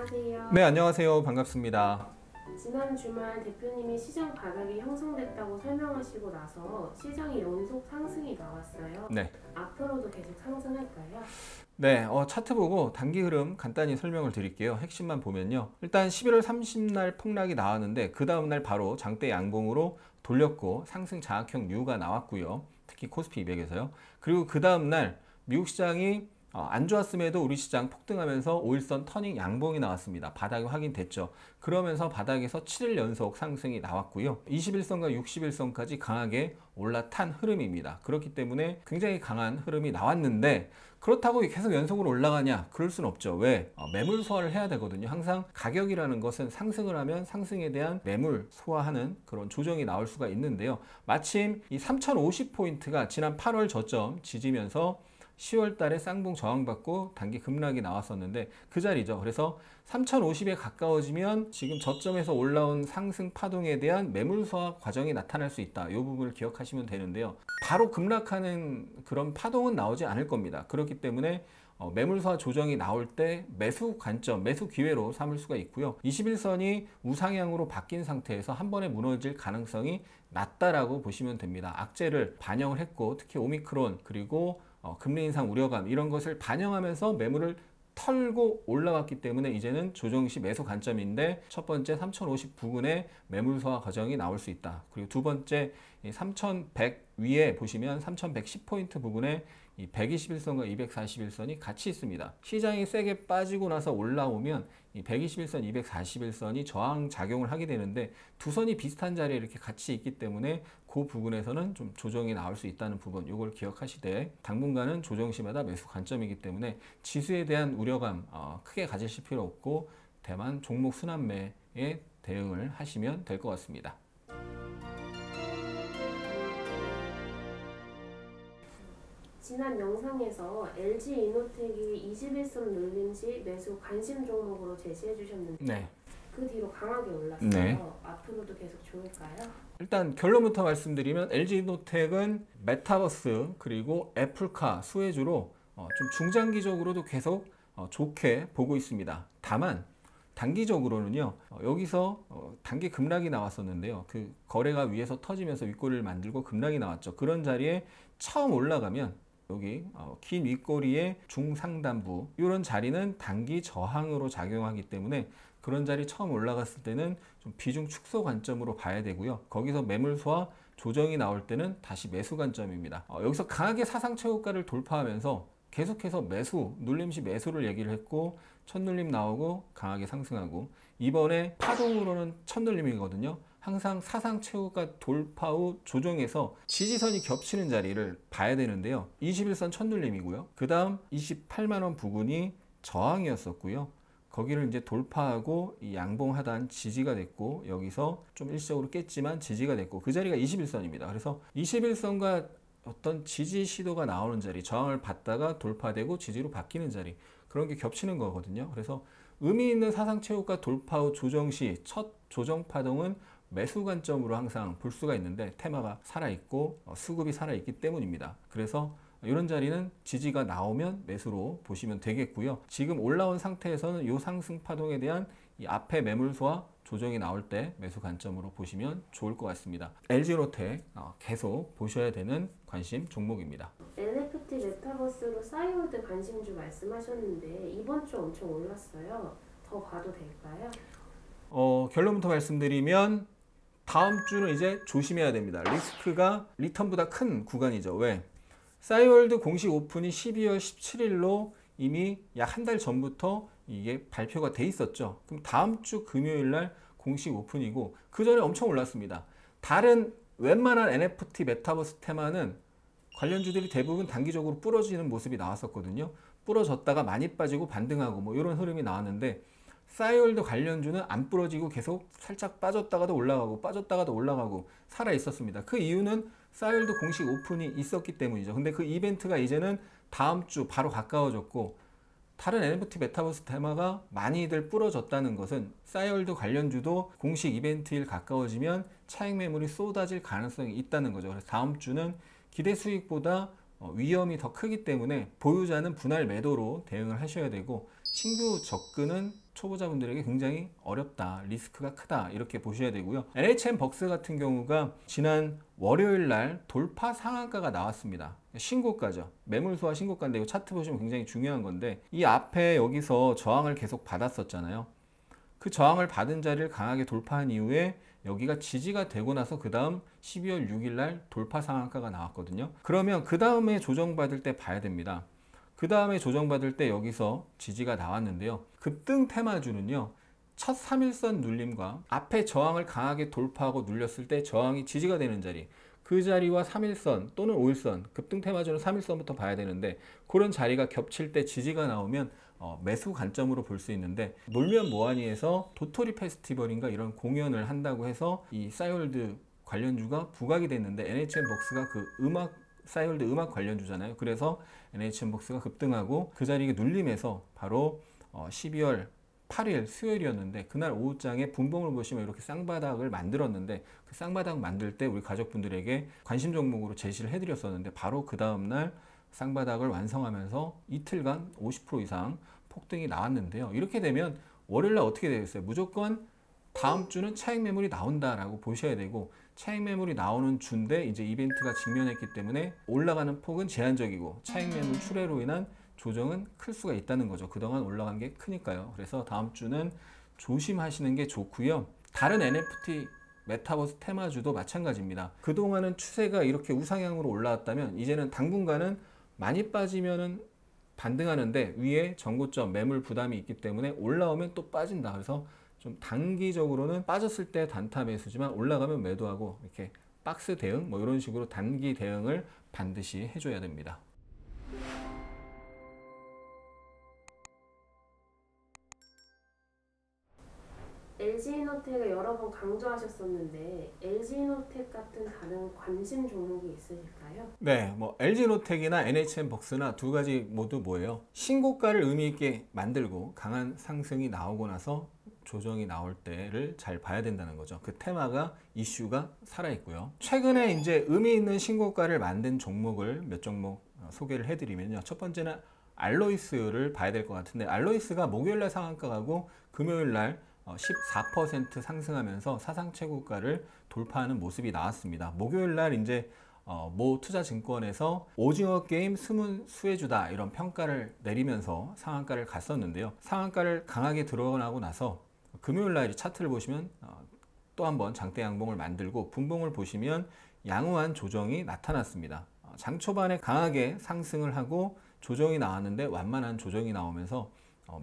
안녕하세요. 네, 안녕하세요. 반갑습니다. 지난 주말 대표님이 시장 바닥이 형성됐다고 설명하시고 나서 시장이 연속 상승이 나왔어요. 네. 앞으로도 계속 상승할까요? 네, 차트 보고 단기 흐름 간단히 설명을 드릴게요. 핵심만 보면요. 일단 11월 30날 폭락이 나왔는데 그 다음날 바로 장대 양봉으로 돌렸고 상승 장악형 뉴가 나왔고요. 특히 코스피 200에서요. 그리고 그 다음날 미국 시장이 안 좋았음에도 우리 시장 폭등하면서 5일선 터닝 양봉이 나왔습니다. 바닥이 확인됐죠. 그러면서 바닥에서 7일 연속 상승이 나왔고요. 21선과 61선까지 강하게 올라탄 흐름입니다. 그렇기 때문에 굉장히 강한 흐름이 나왔는데 그렇다고 계속 연속으로 올라가냐? 그럴 순 없죠. 왜? 매물 소화를 해야 되거든요. 항상 가격이라는 것은 상승을 하면 상승에 대한 매물 소화하는 그런 조정이 나올 수가 있는데요. 마침 이 3050포인트가 지난 8월 저점 지지면서 10월 달에 쌍봉 저항받고 단기 급락이 나왔었는데 그 자리죠. 그래서 3050에 가까워지면 지금 저점에서 올라온 상승 파동에 대한 매물 소화 과정이 나타날 수 있다. 이 부분을 기억하시면 되는데요. 바로 급락하는 그런 파동은 나오지 않을 겁니다. 그렇기 때문에 매물 소화 조정이 나올 때 매수 관점, 매수 기회로 삼을 수가 있고요. 21선이 우상향으로 바뀐 상태에서 한 번에 무너질 가능성이 낮다라고 보시면 됩니다. 악재를 반영을 했고 특히 오미크론 그리고 금리 인상 우려감 이런 것을 반영하면서 매물을 털고 올라왔기 때문에 이제는 조정시 매수 관점인데 첫 번째 3050 부근에 매물 소화 과정이 나올 수 있다. 그리고 두 번째 3100 위에 보시면 3110포인트 부근에 이 121선과 241선이 같이 있습니다. 시장이 세게 빠지고 나서 올라오면 이 121선, 241선이 저항 작용을 하게 되는데 두 선이 비슷한 자리에 이렇게 같이 있기 때문에 그 부분에서는 좀 조정이 나올 수 있다는 부분 이걸 기억하시되 당분간은 조정 시마다 매수 관점이기 때문에 지수에 대한 우려감 크게 가지실 필요 없고 대만 종목 순환매에 대응을 하시면 될 것 같습니다. 지난 영상에서 LG이노텍이 21선 눌림 시 매수 관심 종목으로 제시해 주셨는데 네. 그 뒤로 강하게 올랐어요. 네. 앞으로도 계속 좋을까요? 일단 결론부터 말씀드리면 LG이노텍은 메타버스 그리고 애플카 수혜주로 좀 중장기적으로도 계속 좋게 보고 있습니다. 다만 단기적으로는요. 여기서 단기 급락이 나왔었는데요. 그 거래가 위에서 터지면서 윗꼬리를 만들고 급락이 나왔죠. 그런 자리에 처음 올라가면 여기 긴 윗꼬리의 중상단부 이런 자리는 단기 저항으로 작용하기 때문에 그런 자리 처음 올라갔을 때는 좀 비중 축소 관점으로 봐야 되고요. 거기서 매물 소화 조정이 나올 때는 다시 매수 관점입니다. 여기서 강하게 사상 최고가를 돌파하면서 계속해서 매수, 눌림시 매수를 얘기를 했고 첫 눌림 나오고 강하게 상승하고 이번에 파동으로는 첫 눌림이거든요. 항상 사상 최고가 돌파 후 조정해서 지지선이 겹치는 자리를 봐야 되는데요. 21선 첫 눌림이고요. 그 다음 28만원 부근이 저항이었었고요. 거기를 이제 돌파하고 이 양봉 하단 지지가 됐고 여기서 좀 일시적으로 깼지만 지지가 됐고 그 자리가 21선입니다. 그래서 21선과 어떤 지지 시도가 나오는 자리, 저항을 받다가 돌파되고 지지로 바뀌는 자리 그런 게 겹치는 거거든요. 그래서 의미 있는 사상 최고가 돌파 후 조정 시 첫 조정 파동은 매수 관점으로 항상 볼 수가 있는데 테마가 살아있고 수급이 살아있기 때문입니다. 그래서 이런 자리는 지지가 나오면 매수로 보시면 되겠고요. 지금 올라온 상태에서는 이 상승 파동에 대한 이 앞에 매물 소화 조정이 나올 때 매수 관점으로 보시면 좋을 것 같습니다. LG이노텍 계속 보셔야 되는 관심 종목입니다. NFT 메타버스로 싸이월드 관심주 말씀하셨는데 이번 주 엄청 올랐어요. 더 봐도 될까요? 결론부터 말씀드리면 다음 주는 이제 조심해야 됩니다. 리스크가 리턴보다 큰 구간이죠. 왜? 싸이월드 공식 오픈이 12월 17일로 이미 약 한 달 전부터 이게 발표가 돼 있었죠. 그럼 다음 주 금요일 날 공식 오픈이고 그 전에 엄청 올랐습니다. 다른 웬만한 NFT 메타버스 테마는 관련주들이 대부분 단기적으로 부러지는 모습이 나왔었거든요. 부러졌다가 많이 빠지고 반등하고 뭐 이런 흐름이 나왔는데 싸이월드 관련주는 안 부러지고 계속 살짝 빠졌다가도 올라가고 빠졌다가도 올라가고 살아 있었습니다. 그 이유는 싸이월드 공식 오픈이 있었기 때문이죠. 근데 그 이벤트가 이제는 다음 주 바로 가까워졌고 다른 NFT 메타버스 테마가 많이들 부러졌다는 것은 싸이월드 관련주도 공식 이벤트일 가까워지면 차익 매물이 쏟아질 가능성이 있다는 거죠. 그래서 다음 주는 기대 수익보다 위험이 더 크기 때문에 보유자는 분할 매도로 대응을 하셔야 되고 신규 접근은 초보자분들에게 굉장히 어렵다, 리스크가 크다 이렇게 보셔야 되고요. NHN 벅스 같은 경우가 지난 월요일 날 돌파 상한가가 나왔습니다. 신고가죠. 매물수와 신고가인데 이 차트 보시면 굉장히 중요한 건데, 이 앞에 여기서 저항을 계속 받았었잖아요. 그 저항을 받은 자리를 강하게 돌파한 이후에 여기가 지지가 되고 나서 그 다음 12월 6일 날 돌파 상한가가 나왔거든요. 그러면 그 다음에 조정받을 때 봐야 됩니다. 그 다음에 조정받을 때 여기서 지지가 나왔는데요. 급등 테마주는요, 첫 3일선 눌림과 앞에 저항을 강하게 돌파하고 눌렸을 때 저항이 지지가 되는 자리, 그 자리와 3일선 또는 5일선, 급등 테마주는 3일선부터 봐야 되는데, 그런 자리가 겹칠 때 지지가 나오면 매수 관점으로 볼 수 있는데, 놀면 뭐하니에서 도토리 페스티벌인가 이런 공연을 한다고 해서 이 싸이월드 관련주가 부각이 됐는데, NHN 벅스가 그 싸이월드 음악 관련주잖아요. 그래서 NHN 벅스가 급등하고 그 자리에 눌림에서 바로 12월 8일 수요일이었는데, 그날 오후장에 분봉을 보시면 이렇게 쌍바닥을 만들었는데, 그 쌍바닥 만들 때 우리 가족분들에게 관심 종목으로 제시를 해드렸었는데, 바로 그 다음날 쌍바닥을 완성하면서 이틀간 50% 이상 폭등이 나왔는데요. 이렇게 되면 월요일날 어떻게 되겠어요? 무조건 다음 주는 차익 매물이 나온다라고 보셔야 되고, 차익 매물이 나오는 주인데 이제 이벤트가 직면했기 때문에 올라가는 폭은 제한적이고 차익 매물 출회로 인한 조정은 클 수가 있다는 거죠. 그동안 올라간 게 크니까요. 그래서 다음 주는 조심하시는 게 좋고요. 다른 NFT 메타버스 테마주도 마찬가지입니다. 그동안은 추세가 이렇게 우상향으로 올라왔다면 이제는 당분간은 많이 빠지면은 반등하는데 위에 전고점 매물 부담이 있기 때문에 올라오면 또 빠진다. 그래서 좀 단기적으로는 빠졌을 때 단타 매수지만 올라가면 매도하고, 이렇게 박스 대응 뭐 이런 식으로 단기 대응을 반드시 해줘야 됩니다. LG이노텍을 여러 번 강조하셨었는데 LG이노텍 같은 다른 관심 종목이 있으실까요? 네, 뭐 LG노텍이나 NHN 벅스나 두 가지 모두 뭐예요? 신고가를 의미 있게 만들고 강한 상승이 나오고 나서 조정이 나올 때를 잘 봐야 된다는 거죠. 그 테마가, 이슈가 살아있고요. 최근에 이제 의미 있는 신고가를 만든 종목을 몇 종목 소개를 해드리면요. 첫 번째는 알로이스를 봐야 될 것 같은데, 알로이스가 목요일날 상한가 가고 금요일날 14% 상승하면서 사상 최고가를 돌파하는 모습이 나왔습니다. 목요일날 이제 모 투자증권에서 오징어 게임 숨은 수혜주다 이런 평가를 내리면서 상한가를 갔었는데요. 상한가를 강하게 들어가고 나서 금요일날 차트를 보시면 또 한번 장대 양봉을 만들고, 분봉을 보시면 양호한 조정이 나타났습니다. 장 초반에 강하게 상승을 하고 조정이 나왔는데 완만한 조정이 나오면서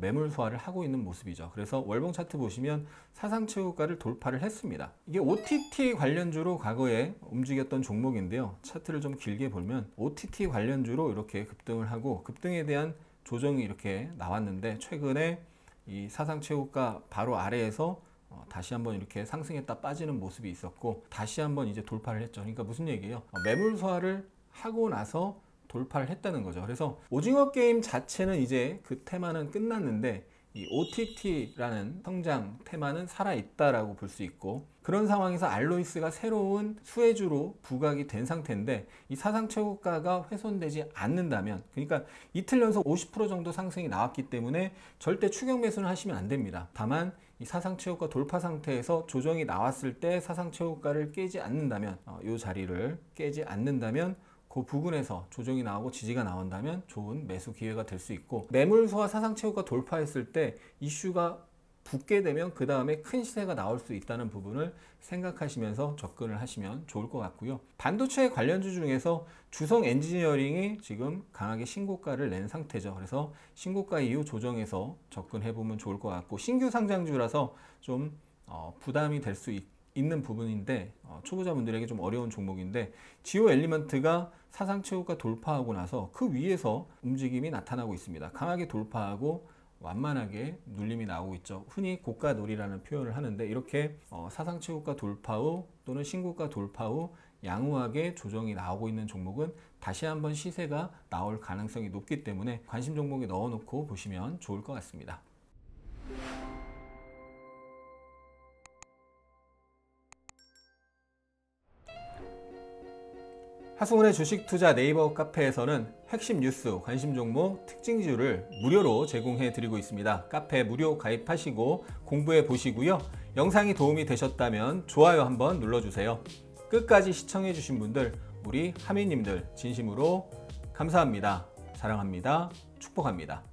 매물 소화를 하고 있는 모습이죠. 그래서 월봉 차트 보시면 사상 최고가를 돌파를 했습니다. 이게 OTT 관련주로 과거에 움직였던 종목인데요. 차트를 좀 길게 보면 OTT 관련주로 이렇게 급등을 하고, 급등에 대한 조정이 이렇게 나왔는데, 최근에 이 사상 최고가 바로 아래에서 다시 한번 이렇게 상승했다 빠지는 모습이 있었고, 다시 한번 이제 돌파를 했죠. 그러니까 무슨 얘기예요? 매물 소화를 하고 나서 돌파를 했다는 거죠. 그래서 오징어 게임 자체는 이제 그 테마는 끝났는데, 이 OTT라는 성장 테마는 살아있다라고 볼 수 있고, 그런 상황에서 알로이스가 새로운 수혜주로 부각이 된 상태인데, 이 사상 최고가가 훼손되지 않는다면, 그러니까 이틀 연속 50% 정도 상승이 나왔기 때문에 절대 추격 매수는 하시면 안 됩니다. 다만 이 사상 최고가 돌파 상태에서 조정이 나왔을 때 사상 최고가를 깨지 않는다면, 이 자리를 깨지 않는다면 그 부근에서 조정이 나오고 지지가 나온다면 좋은 매수 기회가 될 수 있고, 매물 소화 사상 최고가 돌파했을 때 이슈가 붙게 되면 그 다음에 큰 시세가 나올 수 있다는 부분을 생각하시면서 접근을 하시면 좋을 것 같고요. 반도체 관련주 중에서 주성 엔지니어링이 지금 강하게 신고가를 낸 상태죠. 그래서 신고가 이후 조정해서 접근해 보면 좋을 것 같고, 신규 상장주라서 좀 부담이 될 수 있는 부분인데, 초보자분들에게 좀 어려운 종목인데, 지오 엘리먼트가 사상 최고가 돌파하고 나서 그 위에서 움직임이 나타나고 있습니다. 강하게 돌파하고 완만하게 눌림이 나오고 있죠. 흔히 고가 놀이라는 표현을 하는데, 이렇게 사상 최고가 돌파 후 또는 신고가 돌파 후 양호하게 조정이 나오고 있는 종목은 다시 한번 시세가 나올 가능성이 높기 때문에 관심 종목에 넣어놓고 보시면 좋을 것 같습니다. 하승훈의 주식 투자 네이버 카페에서는 핵심 뉴스, 관심 종목, 특징주를 무료로 제공해 드리고 있습니다. 카페 무료 가입하시고 공부해 보시고요. 영상이 도움이 되셨다면 좋아요 한번 눌러주세요. 끝까지 시청해 주신 분들, 우리 하미님들 진심으로 감사합니다. 사랑합니다. 축복합니다.